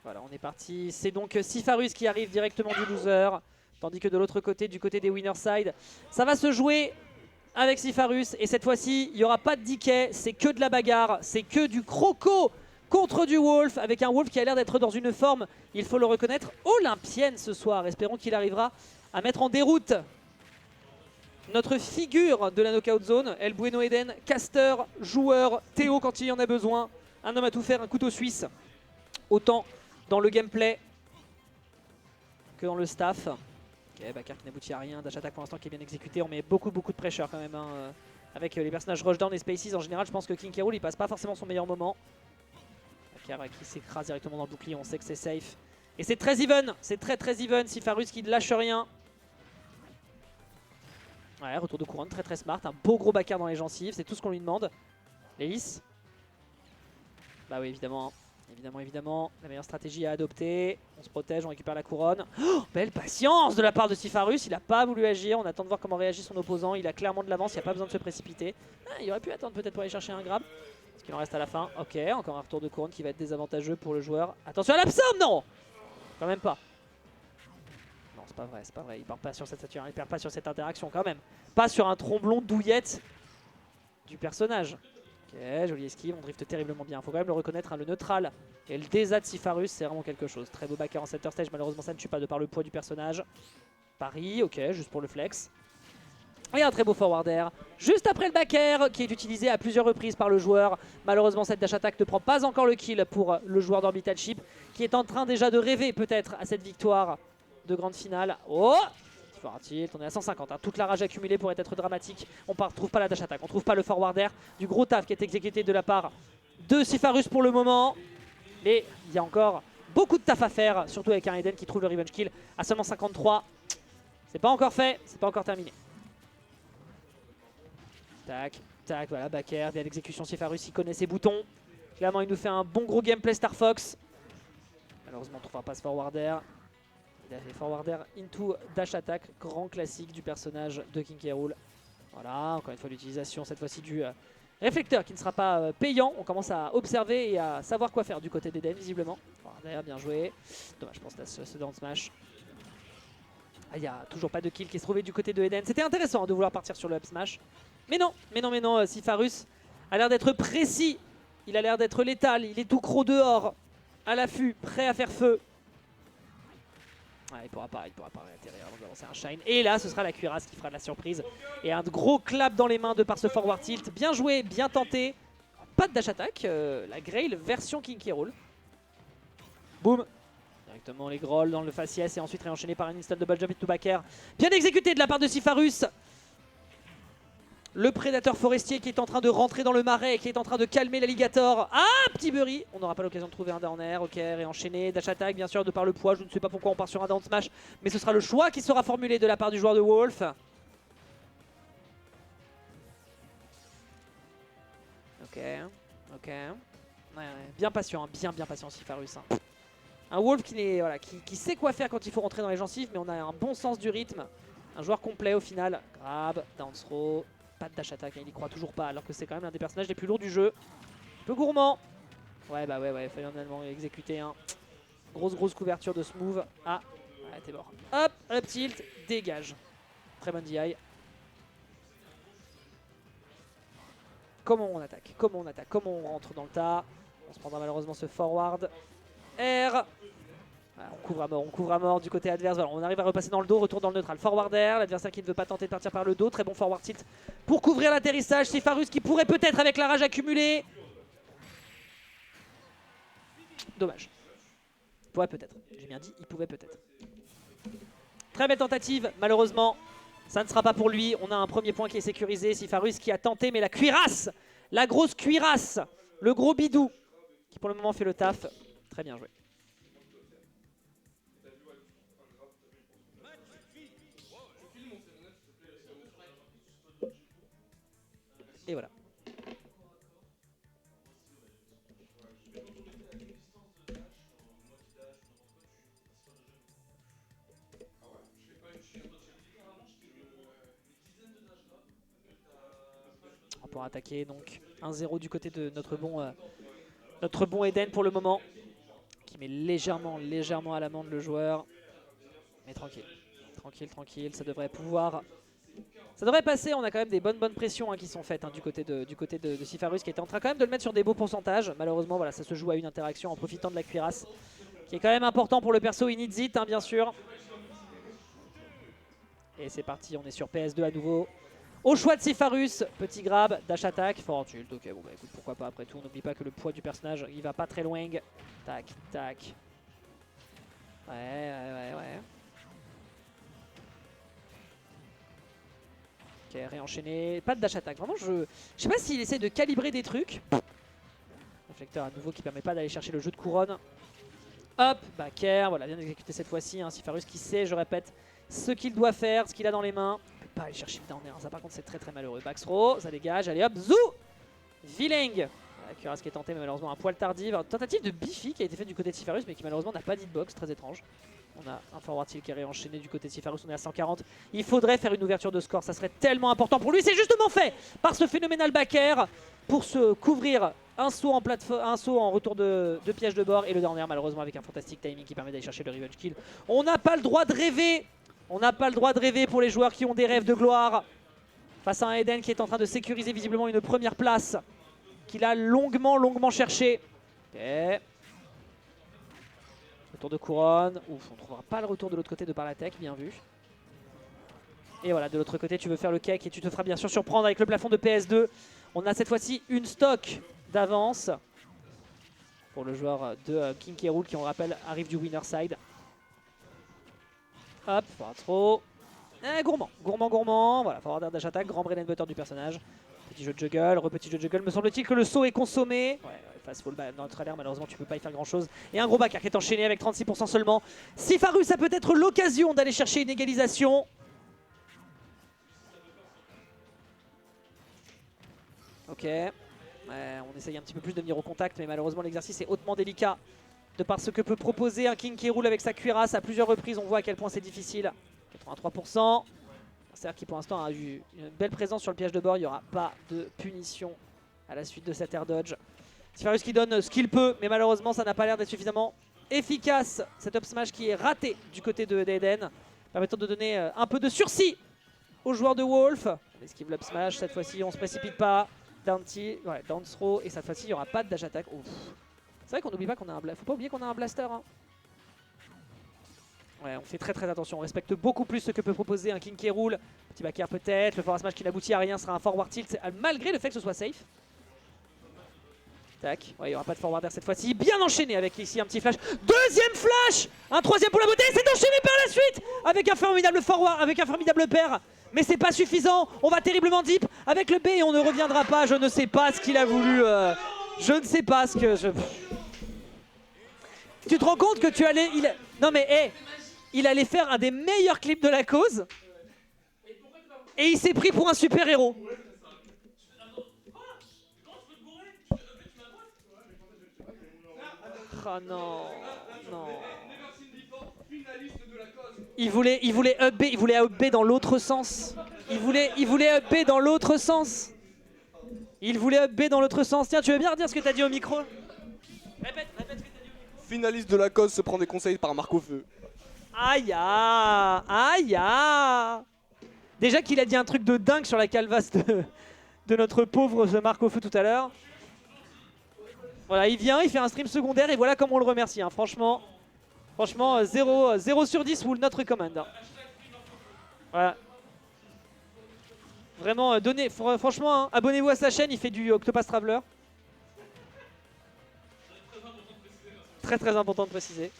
Voilà, on est parti. C'est donc Sifarus qui arrive directement du loser. Tandis que de l'autre côté, du côté des winner side, ça va se jouer avec Sifarus. Et cette fois-ci, il n'y aura pas de decay. C'est que de la bagarre. C'est que du croco contre du Wolf. Avec un Wolf qui a l'air d'être dans une forme, il faut le reconnaître, olympienne ce soir. Espérons qu'il arrivera à mettre en déroute notre figure de la knockout zone. El Bueno Eden, caster, joueur, Théo quand il y en a besoin. Un homme à tout faire, un couteau suisse. Autant dans le gameplay que dans le staff. Ok, backer qui n'aboutit à rien. Dash attack pour l'instant qui est bien exécuté. On met beaucoup de pressure quand même. Hein. Avec les personnages rushdown et spaces en général, je pense que King K. Rool il passe pas forcément son meilleur moment. Backer qui s'écrase directement dans le bouclier, on sait que c'est safe. Et c'est très even, c'est très even. Sifarus qui ne lâche rien. Ouais, retour de couronne, très smart. Un beau gros backer dans les gencives, c'est tout ce qu'on lui demande. L'hélice. Bah oui, évidemment. Évidemment, la meilleure stratégie à adopter. On se protège, on récupère la couronne. Oh, belle patience de la part de Sifarus. Il n'a pas voulu agir. On attend de voir comment réagit son opposant. Il a clairement de l'avance, il n'y a pas besoin de se précipiter. Ah, il aurait pu attendre peut-être pour aller chercher un grab. Parce qu'il en reste à la fin. Ok, encore un retour de couronne qui va être désavantageux pour le joueur. Attention à l'absorbe, non! Quand même pas. Non, c'est pas vrai. Il part pas sur il perd pas sur cette interaction quand même. Pas sur un tromblon douillette du personnage. Ok, jolie esquive, on drift terriblement bien. Faut quand même le reconnaître, hein, le neutral et le désa de Sifarus, c'est vraiment quelque chose. Très beau backer en center stage, malheureusement ça ne tue pas de par le poids du personnage. Paris, ok, juste pour le flex. Et un très beau forward air, juste après le backer, qui est utilisé à plusieurs reprises par le joueur. Malheureusement cette dash attack ne prend pas encore le kill pour le joueur d'Orbital Ship, qui est en train déjà de rêver peut-être à cette victoire de grande finale. Oh! On est à 150, hein. Toute la rage accumulée pourrait être dramatique. On ne trouve pas la dash attack, on trouve pas le forward air. Du gros taf qui est exécuté de la part de Sifarus pour le moment. Mais il y a encore beaucoup de taf à faire, surtout avec un Eden qui trouve le revenge kill à seulement 53. C'est pas encore fait, c'est pas encore terminé. Tac, voilà, backer, bien l'exécution. Sifarus, il connaît ses boutons. Clairement, il nous fait un bon gros gameplay Star Fox. Malheureusement, on ne trouvera pas ce forward air. Il a fait forward air into dash attack, grand classique du personnage de King K. Rool. Voilà, encore une fois l'utilisation cette fois-ci du réflecteur qui ne sera pas payant. On commence à observer et à savoir quoi faire du côté d'Eden visiblement. Forward air, bien joué. Dommage pour ce down smash. Ah, il n'y a toujours pas de kill qui est trouvé du côté de Eden. C'était intéressant hein, de vouloir partir sur le up smash. Mais non, Sifarus a l'air d'être précis. Il a l'air d'être létal, il est tout gros dehors, à l'affût, prêt à faire feu. Ouais, il pourra pas réatterrir avant de lancer un shine. Et là, ce sera la cuirasse qui fera de la surprise. Et un gros clap dans les mains de par ce forward tilt. Bien joué, bien tenté. Pas de dash attack. La Grail version King K. Rool. Boum. Directement les grolls dans le faciès et ensuite réenchaîné par un instant double jump to backer. Bien exécuté de la part de Sifarus. Le prédateur forestier qui est en train de rentrer dans le marais, qui est en train de calmer l'alligator. Ah, petit Burry. On n'aura pas l'occasion de trouver un down air. Ok, réenchaîné. Dash attack, bien sûr, de par le poids. Je ne sais pas pourquoi on part sur un down smash. Mais ce sera le choix qui sera formulé de la part du joueur de Wolf. Ok. Ouais, bien patient, hein, bien patient Sifarus. Hein. Un Wolf qui sait quoi faire quand il faut rentrer dans les gencives, mais on a un bon sens du rythme. Un joueur complet au final. Grab, down throw. Pas de dash attack, il y croit toujours pas, alors que c'est quand même un des personnages les plus lourds du jeu. Un peu gourmand. Ouais, finalement exécuter un grosse couverture de smooth. Ah, ouais, t'es mort. Hop, up tilt, dégage. Très bonne DI. Comment on attaque, comment on rentre dans le tas. On se prendra malheureusement ce forward. R. Voilà, on couvre à mort du côté adverse. Voilà, on arrive à repasser dans le dos, retour dans le neutral. Forward air, l'adversaire qui ne veut pas tenter de partir par le dos. Très bon forward tilt pour couvrir l'atterrissage. Sifarus qui pourrait peut-être avec la rage accumulée. Dommage. Il pourrait peut-être. J'ai bien dit, il pouvait peut-être. Très belle tentative, malheureusement. Ça ne sera pas pour lui. On a un premier point qui est sécurisé. Sifarus qui a tenté, mais la cuirasse, la grosse cuirasse, le gros bidou, qui pour le moment fait le taf. Très bien joué. Et voilà. On pourra attaquer donc 1-0 du côté de notre bon Eden pour le moment. qui met légèrement à l'amende le joueur. Mais tranquille, tranquille, ça devrait pouvoir... Ça devrait passer, on a quand même des bonnes pressions qui sont faites du côté de Sifarus qui était en train quand même de le mettre sur des beaux pourcentages. Malheureusement, voilà, ça se joue à une interaction en profitant de la cuirasse, qui est quand même important pour le perso Inizit, bien sûr. Et c'est parti, on est sur PS2 à nouveau. Au choix de Sifarus, petit grab, dash attack, fort ult. Ok, bon bah écoute, pourquoi pas après tout. N'oublie pas que le poids du personnage, il va pas très loin. Tac, tac. Ouais. Ok, réenchaîné. Pas de dash attack. Vraiment, je sais pas s'il essaie de calibrer des trucs. Réflecteur à nouveau qui permet pas d'aller chercher le jeu de couronne. Hop, backer. Voilà, bien exécuté cette fois-ci. Sifarus qui sait, je répète, ce qu'il doit faire, ce qu'il a dans les mains. Il peut pas aller chercher le downer. Ça, par contre, c'est très malheureux. Back throw, ça dégage. Allez hop, zou Viling. La cuirasse qui est tentée, mais malheureusement un poil tardive. Tentative de Biffy qui a été faite du côté de Sifarus, mais qui malheureusement n'a pas d'hitbox. Très étrange. On a un forward tilt qui est réenchaîné du côté de Sifarus, on est à 140. Il faudrait faire une ouverture de score, ça serait tellement important pour lui. C'est justement fait par ce phénoménal backer pour se couvrir un saut en retour de piège de bord et le dernier malheureusement avec un fantastique timing qui permet d'aller chercher le revenge kill. On n'a pas le droit de rêver. On n'a pas le droit de rêver pour les joueurs qui ont des rêves de gloire. Face à un Eden qui est en train de sécuriser visiblement une première place qu'il a longuement cherché. Ok. Retour de couronne. Ouf, on ne trouvera pas le retour de l'autre côté de par la tech, bien vu. Et voilà, de l'autre côté, tu veux faire le cake et tu te feras bien sûr surprendre avec le plafond de PS2. On a cette fois-ci une stock d'avance pour le joueur de King K. Rool qui, on rappelle, arrive du winner side. Hop, pas trop. Gourmand. Voilà, forward dash attack, grand bread and butter du personnage. Petit jeu de juggle, petit jeu de juggle. Me semble-t-il que le saut est consommé. Ouais, face full dans notre alerte, malheureusement, tu peux pas y faire grand-chose. Et un gros backer qui est enchaîné avec 36% seulement. Sifarus a peut-être l'occasion d'aller chercher une égalisation. Ok. Ouais, on essaye un petit peu plus de venir au contact, mais malheureusement, l'exercice est hautement délicat. De par ce que peut proposer un King K. Rool avec sa cuirasse. À plusieurs reprises, on voit à quel point c'est difficile. 83%. C'est-à-dire qui pour l'instant a eu une belle présence sur le piège de bord. Il n'y aura pas de punition à la suite de cet air dodge. Sifarus qui donne ce qu'il peut, mais malheureusement ça n'a pas l'air d'être suffisamment efficace. Cet up smash qui est raté du côté de Eden, permettant de donner un peu de sursis aux joueurs de Wolf. On esquive l'up smash, cette fois-ci on se précipite pas. Down throw, et cette fois-ci il n'y aura pas de dash attack. C'est vrai qu'on n'oublie pas qu'on a un blaster. Faut pas oublier qu'on a un blaster. Ouais, on fait très attention, on respecte beaucoup plus ce que peut proposer un King K. Rool. Petit backer peut-être, le forward smash qui n'aboutit à rien sera un forward tilt malgré le fait que ce soit safe. Tac, ouais, il n'y aura pas de forwarder cette fois-ci. Bien enchaîné avec ici un petit flash. Deuxième flash. Un troisième pour la beauté, c'est enchaîné par la suite avec un formidable forward, avec un formidable pair. Mais c'est pas suffisant, on va terriblement deep avec le B et on ne reviendra pas. Je ne sais pas ce qu'il a voulu... je ne sais pas ce que... Tu te rends compte que tu allais... Non mais, hé, il allait faire un des meilleurs clips de la cause et il s'est pris pour un super héros. Oh non. Il voulait up B, il voulait up B dans l'autre sens. Il voulait up B dans l'autre sens. Tiens, tu veux bien redire ce que t'as dit au micro? Répète ce que t'as dit au micro. Finaliste de la cause se prend des conseils par Marc Feu. Aïe. Déjà qu'il a dit un truc de dingue sur la calvasse de notre pauvre Marc Feu tout à l'heure. Voilà, il vient, il fait un stream secondaire et voilà comment on le remercie. Franchement, 0 sur 10 will not recommend. Voilà. Vraiment, franchement, abonnez-vous à sa chaîne, il fait du Octopus Traveler. Très important de préciser.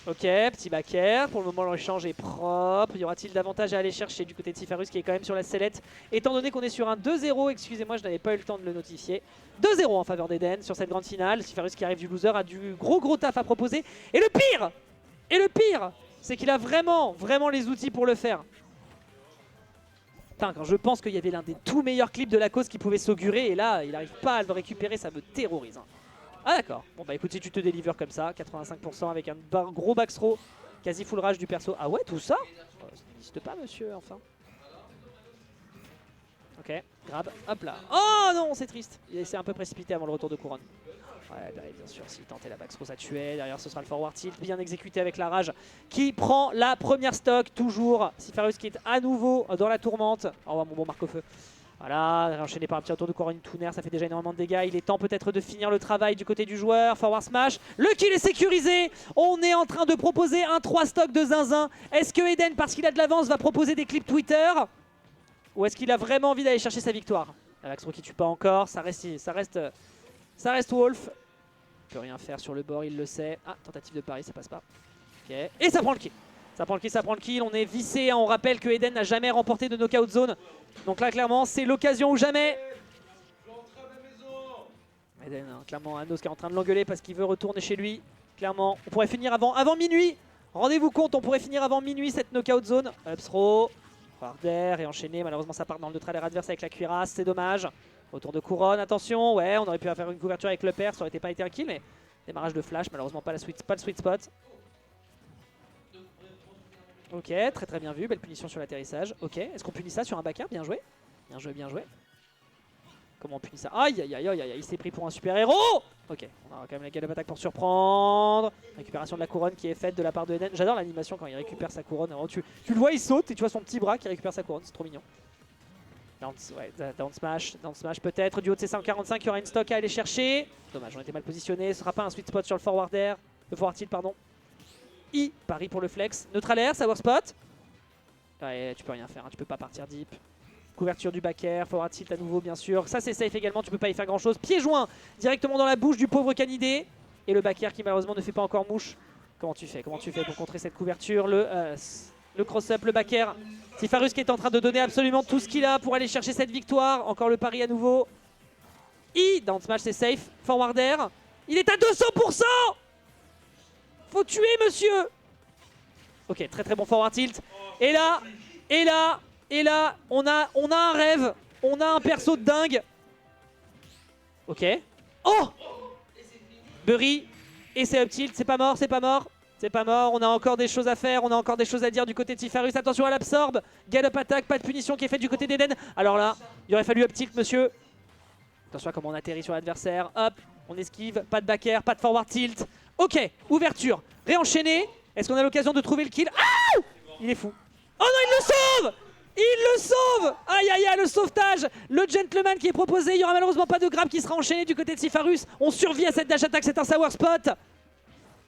Ok, petit backer. Pour le moment, l'échange est propre. Y aura-t-il davantage à aller chercher du côté de Sifarus qui est quand même sur la sellette? Étant donné qu'on est sur un 2-0, excusez-moi, je n'avais pas eu le temps de le notifier. 2-0 en faveur d'Eden sur cette grande finale. Sifarus qui arrive du loser a du gros taf à proposer. Et le pire, c'est qu'il a vraiment les outils pour le faire. Putain, quand je pense qu'il y avait l'un des tout meilleurs clips de la cause qui pouvait s'augurer, et là, il n'arrive pas à le récupérer, ça me terrorise. Ah d'accord, bon bah écoute, si tu te délivres comme ça, 85% avec un gros back throw, quasi full rage du perso. Ah ouais, tout ça ça n'existe pas monsieur, enfin. Ok, grab, hop là. Oh non, c'est triste, il s'est un peu précipité avant le retour de couronne. Ouais, bah, bien sûr, s'il tentait la Backthrow, ça tuait. Derrière, ce sera le forward tilt, bien exécuté avec la rage, qui prend la première stock, toujours. Sifarius qui est à nouveau dans la tourmente. Au revoir, mon bon Marc au feu. Voilà, enchaîné par un petit retour de Corinne Tuner, ça fait déjà énormément de dégâts. Il est temps peut-être de finir le travail du côté du joueur. Forward smash, le kill est sécurisé. On est en train de proposer un 3 stock de zinzin. Est-ce que Eden, parce qu'il a de l'avance, va proposer des clips Twitter? Ou est-ce qu'il a vraiment envie d'aller chercher sa victoire? Backthrow qui tue pas encore, ça reste Wolf. Il peut rien faire sur le bord, il le sait. Ah, tentative de pari, ça passe pas. Ok, et ça prend le kill. Ça prend le kill, on est vissé. On rappelle que Eden n'a jamais remporté de knockout zone. Donc là, clairement, c'est l'occasion ou jamais. Eden, hein, clairement, Anos qui est en train de l'engueuler parce qu'il veut retourner chez lui. Clairement, on pourrait finir avant minuit. Rendez-vous compte, on pourrait finir avant minuit cette knockout zone. Up throw, d'air et enchaîné. Malheureusement, ça part dans le neutralaire adverse avec la cuirasse, c'est dommage. Retour de couronne, attention. Ouais, on aurait pu faire une couverture avec le père, ça aurait pas été un kill, mais démarrage de flash, malheureusement pas le sweet spot. Ok, très bien vu, belle punition sur l'atterrissage. Ok, est-ce qu'on punit ça sur un backer? Bien joué. Bien joué, bien joué. Comment on punit ça? Aïe, aïe, aïe, aïe, aïe, il s'est pris pour un super héros. Ok, on aura quand même la galop attaque pour surprendre. Récupération de la couronne qui est faite de la part de Eden. J'adore l'animation quand il récupère sa couronne. Alors, tu le vois, il saute et tu vois son petit bras qui récupère sa couronne, c'est trop mignon. Down smash peut-être. Du haut de ses 145, il y aura une stock à aller chercher. Dommage, on était mal positionné. Ce sera pas un sweet spot sur le forward air. Le forward tilt, pardon. Paris pour le flex. Neutral air, sour spot. Ouais, tu peux rien faire, hein, tu peux pas partir deep. Couverture du back air, forward tilt à nouveau bien sûr. Ça c'est safe également, tu peux pas y faire grand chose. Pied joint directement dans la bouche du pauvre canidé. Et le back air qui malheureusement ne fait pas encore mouche. Comment tu fais pour contrer cette couverture? Le cross-up, le back air. Sifarius qui est en train de donner absolument tout ce qu'il a pour aller chercher cette victoire. Encore le pari à nouveau. Down smash c'est safe. Forward air. Il est à 200%. Faut tuer monsieur. Ok, très bon forward tilt. Et là, on a un rêve. On a un perso de dingue. Ok. Oh, Burry. Et c'est up tilt, c'est pas mort. On a encore des choses à faire, on a encore des choses à dire du côté de Sifarius. Attention à l'absorbe. Gallop attaque, pas de punition qui est faite du côté d'Eden. Alors là, il aurait fallu up tilt monsieur. Attention à comment on atterrit sur l'adversaire. Hop, on esquive, pas de back air, pas de forward tilt. Ok, ouverture, réenchaîné. Est-ce qu'on a l'occasion de trouver le kill? Ah, il est fou. Oh non, il le sauve! Il le sauve! Aïe aïe aïe, le sauvetage! Le gentleman qui est proposé, il n'y aura malheureusement pas de grab qui sera enchaîné du côté de Sifarius. On survit à cette dash attack, c'est un sour spot.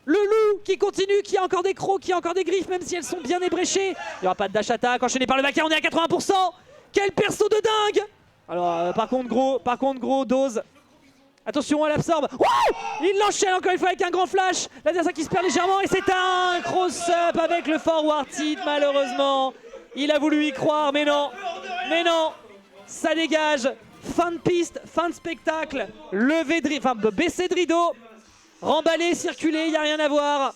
Le loup qui continue, qui a encore des crocs, qui a encore des griffes, même si elles sont bien ébréchées. Il n'y aura pas de dash attack, enchaîné par le backer, on est à 80%. Quel perso de dingue! Alors par contre gros dose. Attention à l'absorbe. Wow, il l'enchaîne encore une fois avec un grand flash. L'adversaire qui se perd légèrement et c'est un cross-up avec le forward tilt malheureusement. Il a voulu y croire mais non. Ça dégage. Fin de piste, fin de spectacle. Baisser de rideau. Remballer, circuler, il n'y a rien à voir.